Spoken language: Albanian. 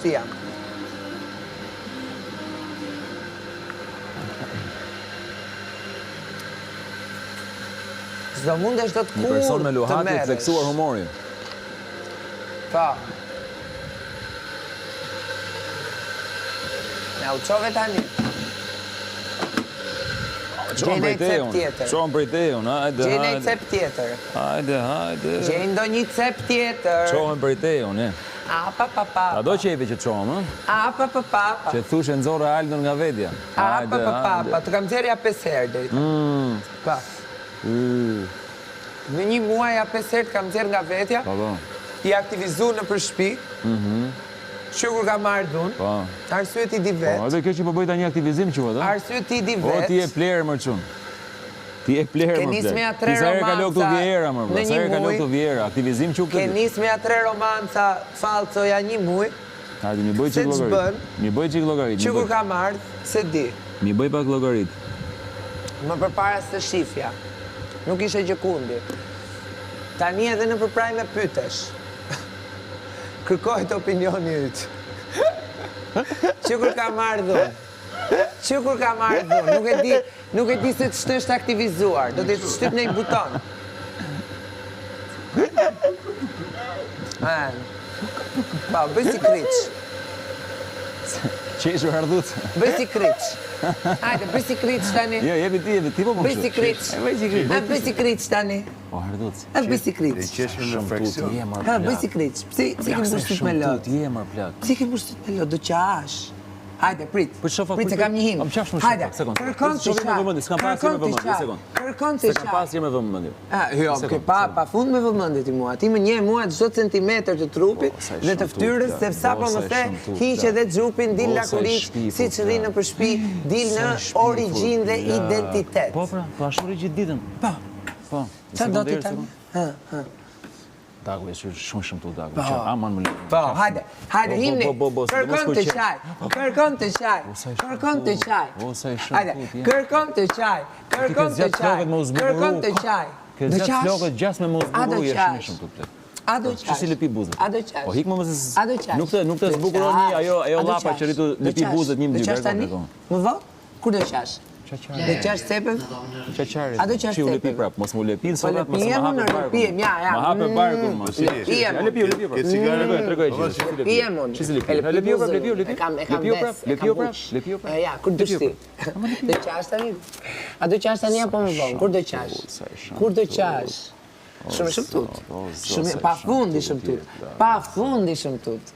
shtëpia. Çdo mundesh do të Një person me të luhatje të merresh. theksuar humorin. Po. Ja u çove tani. Qohën prej teun, tjetër. qohën prej teun, hajde, Gjeni hajde. cep tjetër. Hajde, hajde. Gjeni ndonjë cep tjetër. Qohën prej teun, e. A pa pa pa. A do qefi që të qohëm, ë? A pa pa pa. Që thushe nxorë Aldon nga vetja. A pa pa pa pa. Të kam nxjerrja 5 herë deri. Pa. Në një muaj ja 5 herë kam nxjerr nga vetja. Po. I aktivizu në për shtëpi. Që kur ka marrë dhunë. Po. Arsye ti di vetë. Po, edhe kjo që po bëj tani aktivizim quhet, ë? Arsye ti di O, vetë. ti e plerë më çun. Ti e plerë Ke më nis plerë. me ja 3 Sa herë ka lo këtu romanca vjera më, në sa një herë ka lo muj. këtu vjera, aktivizim që Ke nis me ja 3 romanca falcoja një muj. Hajde, mi bëj Se çik llogarit. ç'bën? Mi bëj çik llogarit. Që kur ka marrë, se di. Mi bëj pak llogarit. Më përpara se shifja. Nuk ishe gjë kundi. Tani edhe në përpraj me pytesh. Kërkojt opinioni yt. Që kur ka marrë dhunë. Që kur ka marrë dhunë. Nuk e di se të shtë është aktivizuar. Do të shtyp në një buton. Pa, bëj si kryq. Qeshur ardhuc. Bëj si kryq. Hajde, bëj si kryq tani. Jo, jepi ti po më Bëj si kryq. Bëj si kryq. Bëj si kryq tani. Po ardhuc. Bëj si kryq. Qeshur në fraksion. Bëj si kryq. Pse ke mbështet me lot? Je më plak. Pse ke mbështet me lot? Do qash. Hajde, prit. Prit se kam një him. Hajde, kërkon të qaj. S'kam pasur me vëmendje, sekond. Kërkon të S'kam pasur me vëmendje. Jo, ke pa fund me vëmendje ti mua. Ti më njeh mua çdo centimetër të trupit dhe të fytyrës, se sapo më the, hiq edhe xhupin, dil lakurik, siç rri në shtëpi, dil në origjinë dhe identitet. Po pra, po ashtu rri gjithë ditën. Po. Çfarë do ti tani? Dagu, e shumë tu Dagu. Aman më lë. Po, hajde, himni. Kërkon të qaj. Kërkon të qaj. Kërkon të qaj. Hajde, kërkon të qaj. Kërkon të qaj. Kërkon të qaj. Ke zgjat flokët gjas me mos zbukuru jesh shumë tu plot. A do qash? Si lëpi buzët. A do qash? Po hik më mëse. A do qash? Nuk të zbukuroni ajo llapa që rritu lëpi buzët një Do qash tani? Më vë? Kur do qash? Do qash cepën? Çaqare. A do qash Çiu lëpi cepën? prap, mos mu lëpin Po sot mos lëpije ma më hapë barkun. lëpije, ja. Ma hapë barkun më. Lëpije. Lëpiu prap. Tregoj që. Lëpije më. Çisi lëpi? Lëpiu prap. E kam ves. Lëpiu prap. Ja, kur do shti? Do qash tani? A do qash tani apo më vonë? Kur do qash? Kur do qash? Shumë tut. Shumë pa fundi shumë tut. Pa fundi shumë tut.